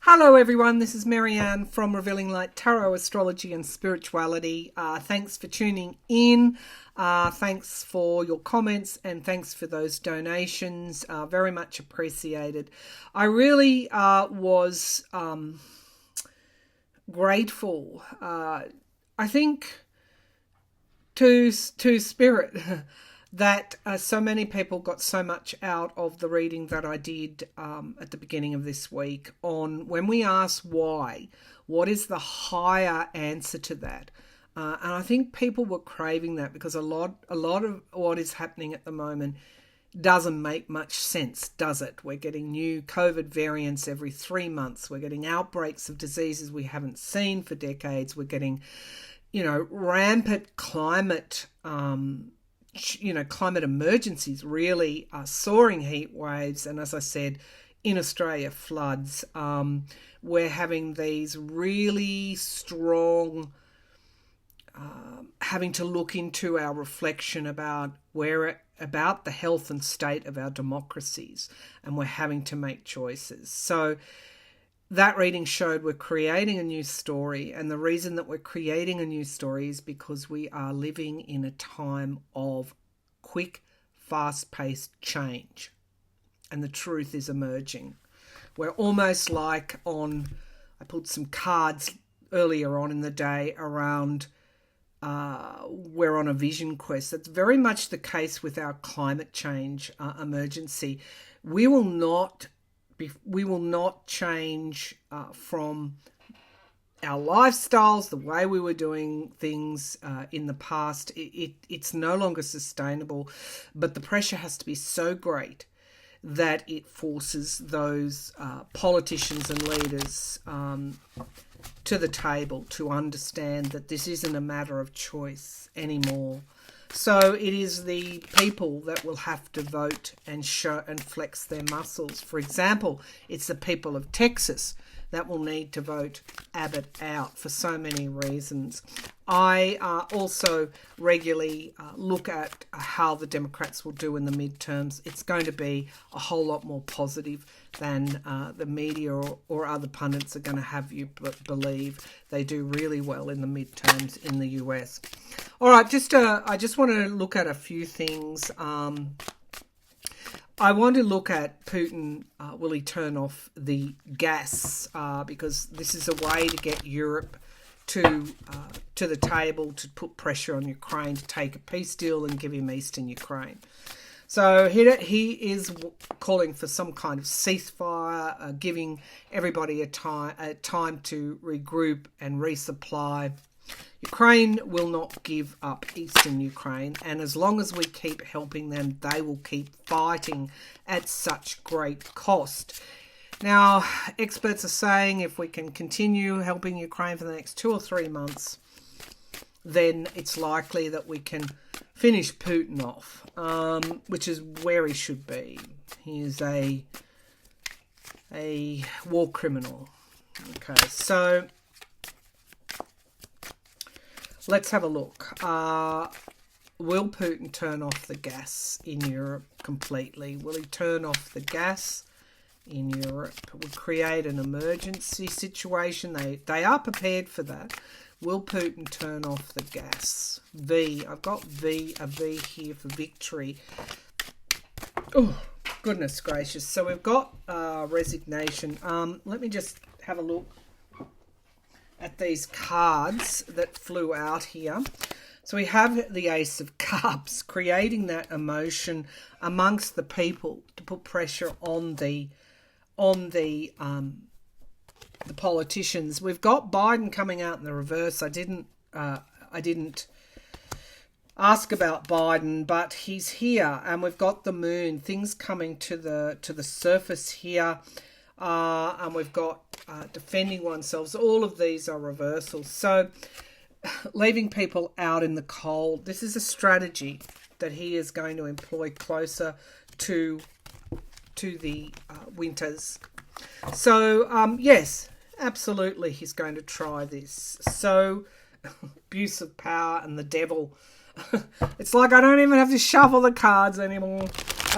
Hello everyone, this is Marianne from Revealing Light Tarot, Astrology and Spirituality. Thanks for tuning in. Thanks for your comments and thanks for those donations. Very much appreciated. I really was grateful, I think, to Spirit that so many people got so much out of the reading that I did at the beginning of this week on when we ask why, what is the higher answer to that? And I think people were craving that because a lot of what is happening at the moment doesn't make much sense, does it? We're getting new COVID variants every 3 months. We're getting outbreaks of diseases we haven't seen for decades. We're getting, rampant climate climate emergencies, really soaring heat waves, and as I said, in Australia, floods. We're having these really strong, having to look into our reflection about about the health and state of our democracies, and we're having to make choices. So that reading showed we're creating a new story, and the reason that we're creating a new story is because we are living in a time of quick, fast-paced change, and the truth is emerging. We're almost like I pulled some cards earlier on in the day around we're on a vision quest. That's very much the case with our climate change emergency. We will not change from our lifestyles, the way we were doing things in the past. It's no longer sustainable, but the pressure has to be so great that it forces those politicians and leaders to the table to understand that this isn't a matter of choice anymore. So it is the people that will have to vote and show and flex their muscles. For example, it's the people of Texas that will need to vote Abbott out for so many reasons. I also regularly look at how the Democrats will do in the midterms. It's going to be a whole lot more positive than the media or other pundits are going to have you believe. They do really well in the midterms in the US. All right, I just want to look at a few things. I want to look at Putin. Will he turn off the gas? Because this is a way to get Europe to the table to put pressure on Ukraine to take a peace deal and give him eastern Ukraine. So he is calling for some kind of ceasefire, giving everybody a time to regroup and resupply. Ukraine will not give up eastern Ukraine, and as long as we keep helping them, they will keep fighting at such great cost. Now, experts are saying if we can continue helping Ukraine for the next 2 or 3 months, then it's likely that we can finish Putin off, which is where he should be. He is a war criminal. Okay, so let's have a look. Will Putin turn off the gas in Europe completely? Will he turn off the gas in Europe? Will create an emergency situation? They are prepared for that. Will Putin turn off the gas? I've got a V here for victory. Oh, goodness gracious. So we've got resignation. Let me just have a look at these cards that flew out here. So we have the Ace of Cups, creating that emotion amongst the people to put pressure on the politicians. We've got Biden coming out in the reverse. I didn't ask about Biden, but he's here, and we've got the moon. Things coming to the surface here. And we've got defending oneself. So all of these are reversals. So leaving people out in the cold. This is a strategy that he is going to employ closer to the winters. So yes, absolutely, he's going to try this. So abuse of power and the devil. It's like I don't even have to shuffle the cards anymore.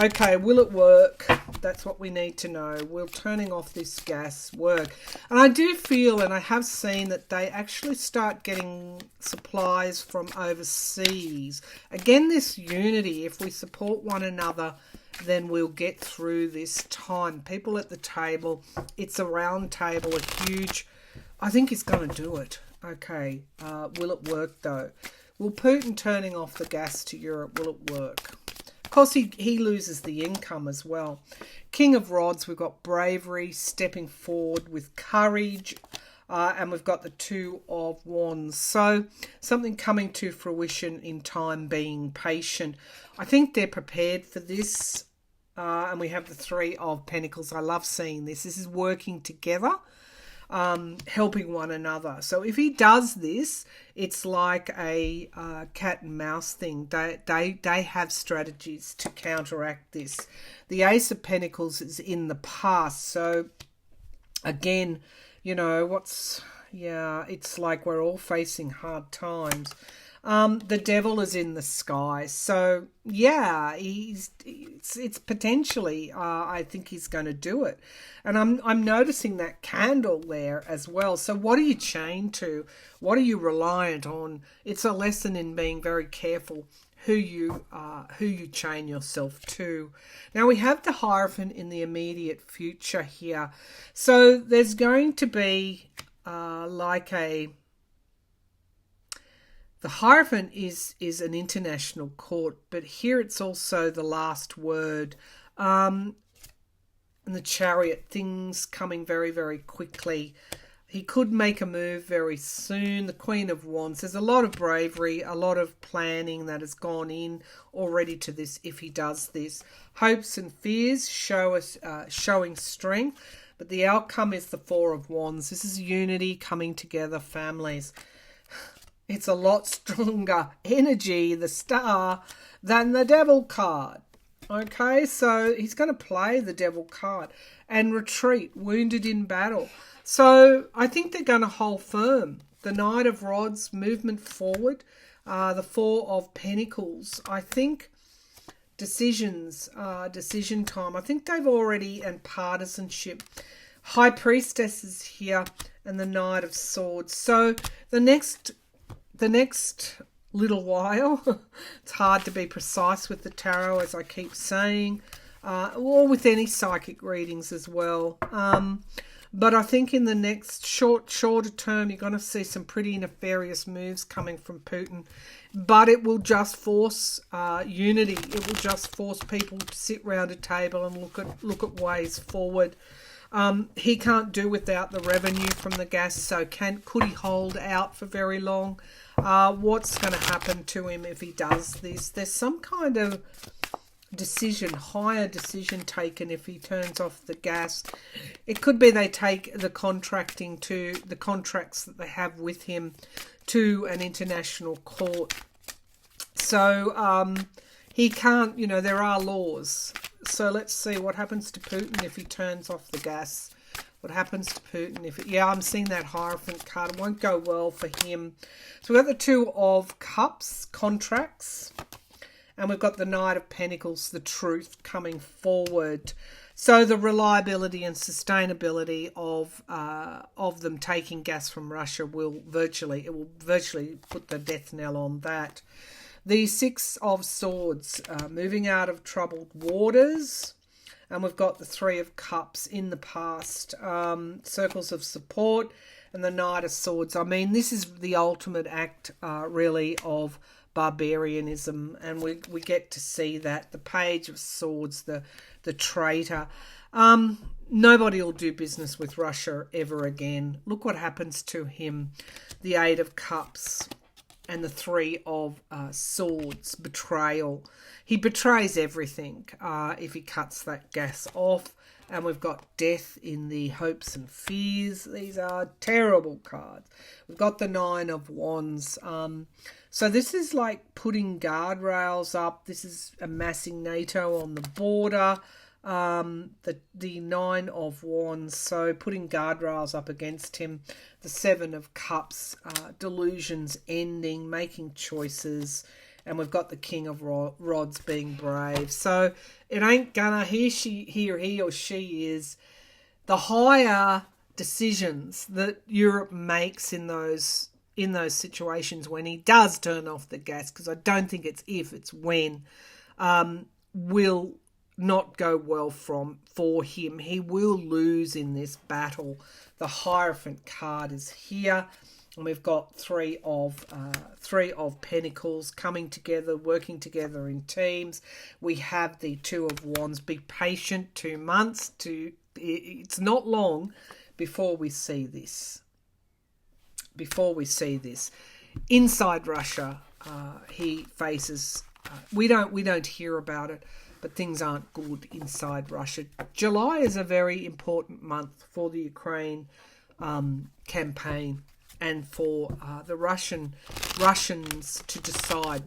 Okay, will it work? That's what we need to know. Will turning off this gas work? And I do feel, and I have seen, that they actually start getting supplies from overseas. Again, this unity, if we support one another, then we'll get through this time. People at the table, it's a round table, a huge... I think he's going to do it. Okay, will it work though? Will Putin turning off the gas to Europe, will it work? Of course, he loses the income as well. King of Rods, we've got bravery, stepping forward with courage, and we've got the Two of Wands. So something coming to fruition in time, being patient. I think they're prepared for this. And we have the Three of Pentacles. I love seeing this. This is working together. Helping one another. So if he does this, it's like a cat and mouse thing. They have strategies to counteract this. The Ace of Pentacles is in the past. So again, you know, it's like we're all facing hard times. The Devil is in the sky. So yeah, it's potentially, I think he's going to do it. And I'm noticing that candle there as well. So what are you chained to? What are you reliant on? It's a lesson in being very careful who you chain yourself to. Now we have the Hierophant in the immediate future here. So there's going to be the Hierophant is an international court, but here it's also the last word. And the Chariot, things coming very, very quickly. He could make a move very soon. The Queen of Wands. There's a lot of bravery, a lot of planning that has gone in already to this if he does this. Hopes and fears showing strength. But the outcome is the Four of Wands. This is unity, coming together, families. It's a lot stronger energy, the Star, than the Devil card. Okay, so he's going to play the Devil card and retreat, wounded in battle. So I think they're going to hold firm. The Knight of Rods, movement forward. The Four of Pentacles. I think decision time. I think they've already, and partisanship. High Priestess is here and the Knight of Swords. So the next little while, it's hard to be precise with the tarot, as I keep saying, or with any psychic readings as well. But I think in the next shorter term, you're going to see some pretty nefarious moves coming from Putin. But it will just force unity. It will just force people to sit round a table and look at ways forward. He can't do without the revenue from the gas, so could he hold out for very long? What's going to happen to him if he does this? There's some kind of higher decision taken if he turns off the gas. It could be they take the contracts that they have with him to an international court. So he can't, there are laws. So let's see what happens to Putin if he turns off the gas. What happens to Putin if I'm seeing that Hierophant card. It won't go well for him. So we've got the Two of Cups, contracts. And we've got the Knight of Pentacles, the Truth, coming forward. So the reliability and sustainability of them taking gas from Russia will virtually put the death knell on that. The Six of Swords, moving out of troubled waters. And we've got the Three of Cups in the past. Circles of support and the Knight of Swords. I mean, this is the ultimate act, really, of barbarianism. And we get to see that. The Page of Swords, the traitor. Nobody will do business with Russia ever again. Look what happens to him. The Eight of Cups and the Three of Swords, betrayal. He betrays everything if he cuts that gas off. And we've got death in the hopes and fears. These are terrible cards. We've got the Nine of Wands. So this is like putting guardrails up. This is amassing NATO on the border. The Nine of Wands, so putting guardrails up against him. The Seven of Cups, delusions ending, making choices, And we've got the King of Rods being brave. So it ain't gonna, he or she is, the higher decisions that Europe makes in those situations when he does turn off the gas, because I don't think it's if, it's when, will not go well for him. He will lose in this battle. The Hierophant card is here, and we've got three of Pentacles coming together, working together in teams. We have the Two of Wands. Be patient, 2 months. It's not long before we see this. Inside Russia, he faces. We don't hear about it, but things aren't good inside Russia. July is a very important month for the Ukraine campaign, and for the Russians to decide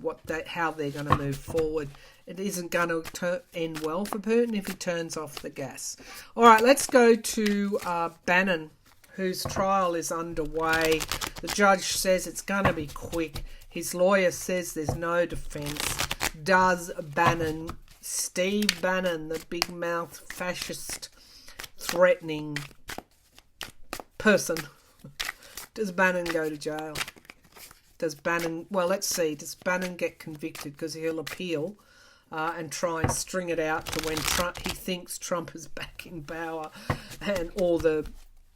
how they're going to move forward. It isn't going to end well for Putin if he turns off the gas. All right, let's go to Bannon, whose trial is underway. The judge says it's going to be quick. His lawyer says there's no defence. Does Bannon, Steve Bannon, the big mouth fascist threatening person, does Bannon go to jail? Does Bannon, well, let's see, does Bannon get convicted? Because he'll appeal and try and string it out to when he thinks Trump is back in power and all the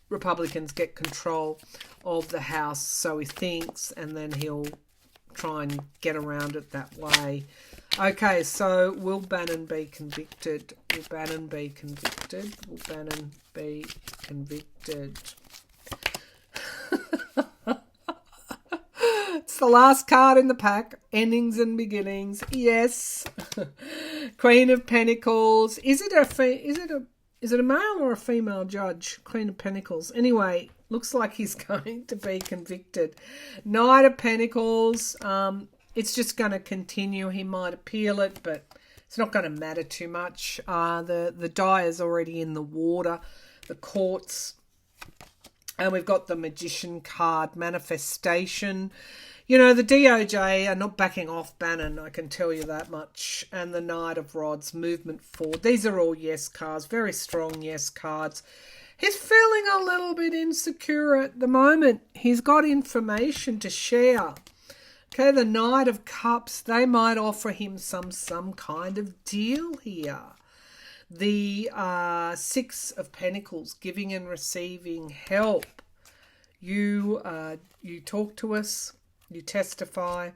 Republicans get control of the House, so he thinks, and then he'll try and get around it that way. Okay, so will Bannon be convicted? Will Bannon be convicted? Will Bannon be convicted? It's the last card in the pack. Endings and beginnings. Yes. Queen of Pentacles. Is it a male or a female judge? Queen of Pentacles. Anyway, looks like he's going to be convicted. Knight of Pentacles. It's just going to continue. He might appeal it, but it's not going to matter too much. The die is already in the water. The courts. And we've got the Magician card, manifestation. You know, the DOJ are not backing off Bannon, I can tell you that much. And the Knight of Rods, movement forward. These are all yes cards, very strong yes cards. He's feeling a little bit insecure at the moment. He's got information to share. Okay, the Knight of Cups, they might offer him some kind of deal here. The Six of Pentacles, giving and receiving help. You talk to us, you testify.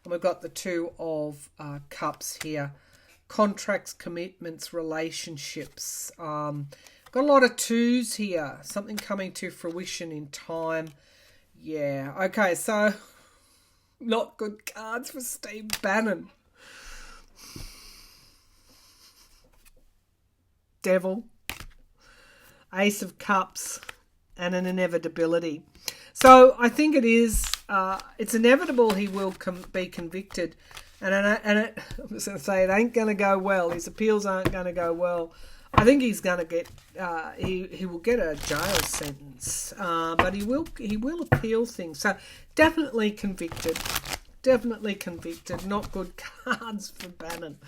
And we've got the Two of Cups here. Contracts, commitments, relationships. Got a lot of twos here. Something coming to fruition in time. Yeah, okay, so not good cards for Steve Bannon. Devil, Ace of Cups, and an inevitability. So I think it is, it's inevitable he will be convicted. And I'm just going to say it ain't going to go well. His appeals aren't going to go well. I think he's going to get, he will get a jail sentence. But he will appeal things. So definitely convicted. Definitely convicted. Not good cards for Bannon.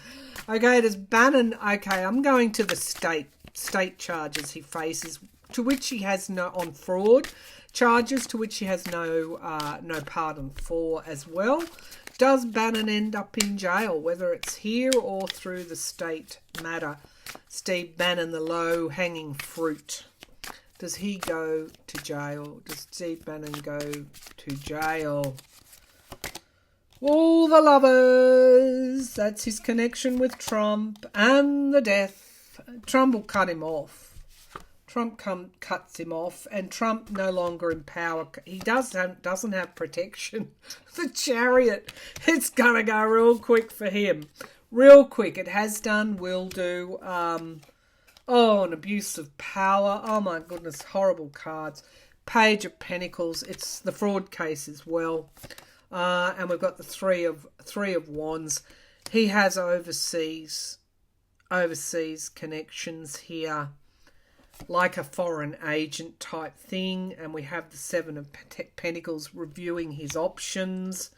Okay, does Bannon... Okay, I'm going to the state charges he faces, to which he has no... On fraud charges, to which he has no pardon for as well. Does Bannon end up in jail, whether it's here or through the state matter? Steve Bannon, the low-hanging fruit. Does he go to jail? Does Steve Bannon go to jail? All the lovers. That's his connection with Trump and the death. Trump will cut him off. Trump cuts him off, and Trump no longer in power. He doesn't have protection. The Chariot. It's gonna go real quick for him. Real quick. It has done. Will do. An abuse of power. Oh my goodness. Horrible cards. Page of Pentacles. It's the fraud case as well. And we've got the three of Wands. He has overseas connections here, like a foreign agent type thing. And we have the Seven of Pentacles reviewing his options.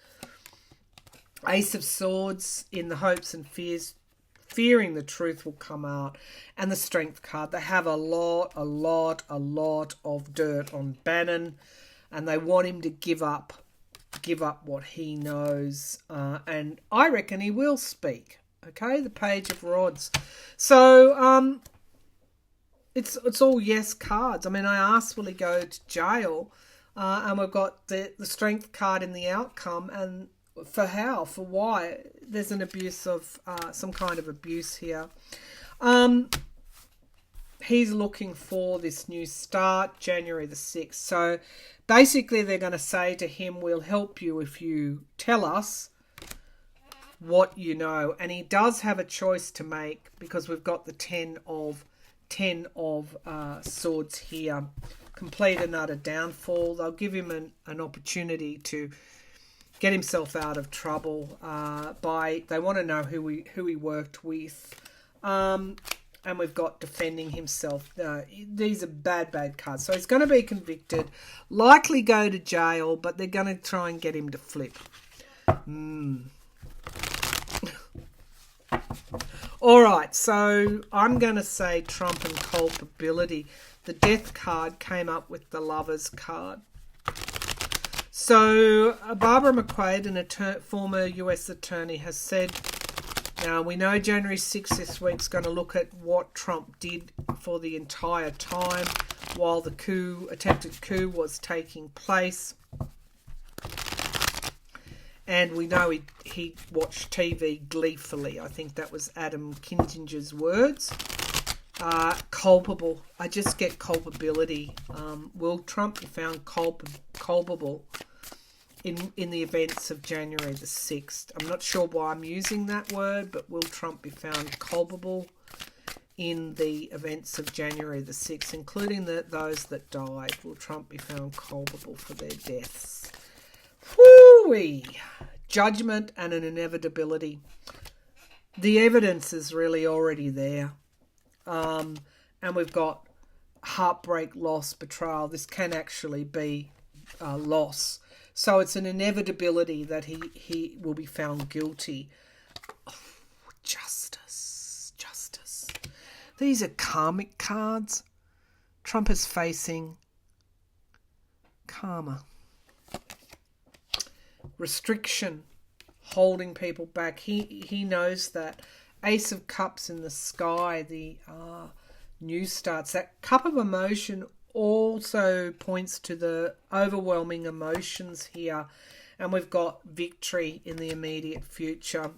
Ace of Swords in the hopes and fears, fearing the truth will come out. And the Strength card. They have a lot of dirt on Bannon, and they want him to give up what he knows. And I reckon he will speak. Okay, the Page of Rods. So it's all yes cards. I mean, I asked, will he go to jail? And we've got the Strength card in the outcome, and for how, for why. There's an abuse of some kind of abuse here. He's looking for this new start, January the 6th. So basically they're going to say to him, we'll help you if you tell us what you know. And he does have a choice to make, because we've got the 10 of swords here. Complete and utter downfall. They'll give him an opportunity to get himself out of trouble. They want to know who he worked with. And we've got defending himself. These are bad cards. So he's going to be convicted, likely go to jail, but they're going to try and get him to flip. All right, so I'm going to say Trump and culpability. The Death card came up with the Lovers card. So Barbara McQuaid, a former US attorney, has said, now we know January 6th this week's going to look at what Trump did for the entire time while the attempted coup was taking place. And we know he watched TV gleefully. I think that was Adam Kinzinger's words. Culpable. I just get culpability. Will Trump be found culpable in the events of January the 6th? I'm not sure why I'm using that word, but will Trump be found culpable in the events of January the 6th, including those that died? Will Trump be found culpable for their deaths? Whoo-wee! Judgment and an inevitability. The evidence is really already there. And we've got heartbreak, loss, betrayal. This can actually be loss. So it's an inevitability that he will be found guilty. Oh, justice. These are karmic cards. Trump is facing karma. Restriction, holding people back. He knows that. Ace of Cups in the sky, the new starts. That cup of emotion also points to the overwhelming emotions here. And we've got victory in the immediate future.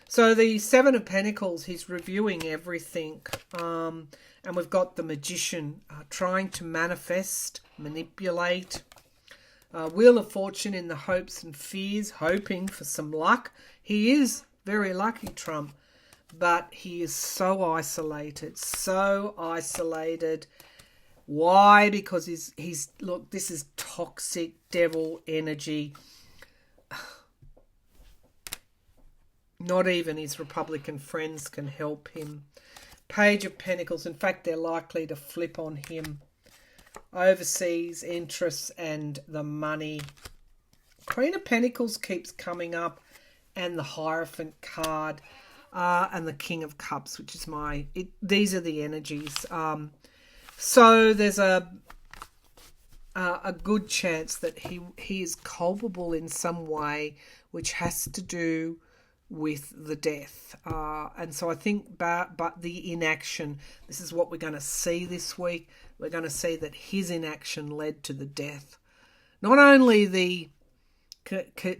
So the Seven of Pentacles, he's reviewing everything. And we've got the Magician trying to manifest, manipulate. Wheel of Fortune in the hopes and fears, hoping for some luck. He is very lucky, Trump, but he is so isolated. Why? Because he's look, this is toxic devil energy. Not even his Republican friends can help him. Page of Pentacles. In fact, they're likely to flip on him. Overseas interests and the money. Queen of Pentacles keeps coming up, and the Hierophant card, and the King of Cups, which is these are the energies. So there's a good chance that he is culpable in some way, which has to do with the death. And so I think, but the inaction, this is what we're going to see this week. We're going to see that his inaction led to the death. Not only the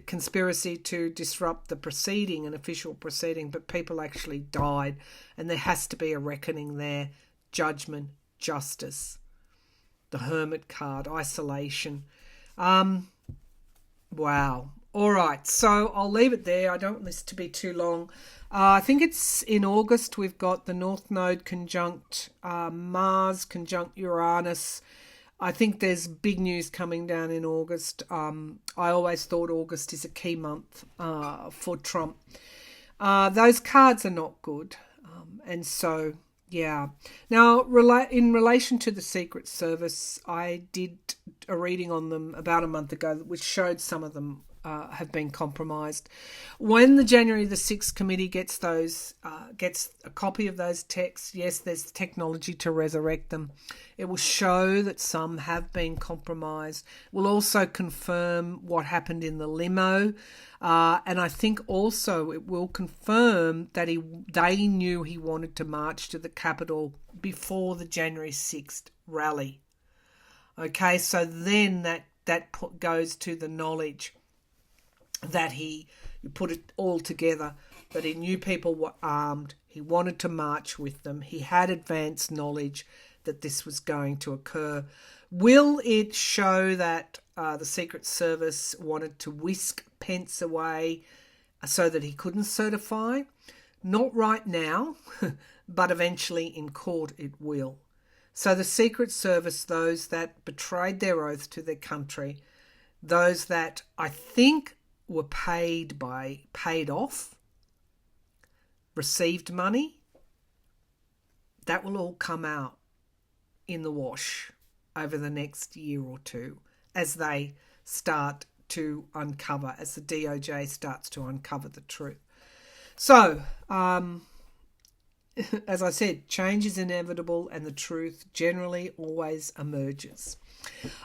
conspiracy to disrupt the proceeding, an official proceeding, but people actually died. And there has to be a reckoning there. Judgment, justice. The Hermit card, isolation. Wow. All right, so I'll leave it there. I don't want this to be too long. I think it's in August. We've got the North Node conjunct Mars, conjunct Uranus. I think there's big news coming down in August. I always thought August is a key month for Trump. Those cards are not good. And so, yeah. Now, in relation to the Secret Service, I did a reading on them about a month ago, which showed some of them have been compromised. When the January the 6th committee gets a copy of those texts, yes, there's technology to resurrect them. It will show that some have been compromised. We'll also confirm what happened in the limo. And I think also it will confirm that they knew he wanted to march to the Capitol before the January 6th rally. Okay, so then that goes to the knowledge that you put it all together, that he knew people were armed, he wanted to march with them, he had advanced knowledge that this was going to occur. Will it show that the Secret Service wanted to whisk Pence away so that he couldn't certify? Not right now, but eventually in court it will. So the Secret Service, those that betrayed their oath to their country, those that I think were paid off, received money, that will all come out in the wash over the next year or two as they start to uncover, as the DOJ starts to uncover the truth. So, as I said, change is inevitable and the truth generally always emerges.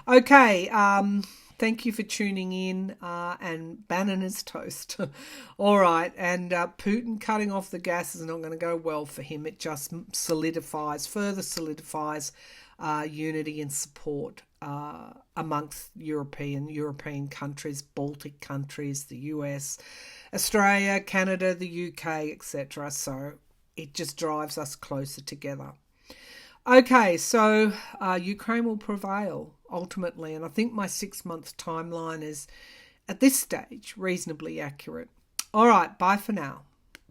Okay, thank you for tuning in, and Bannon is toast. All right, and Putin cutting off the gas is not going to go well for him. It just further solidifies unity and support amongst European countries, Baltic countries, the US, Australia, Canada, the UK, etc. So it just drives us closer together. Okay, so Ukraine will prevail ultimately, and I think my 6-month timeline is, at this stage, reasonably accurate. All right, bye for now.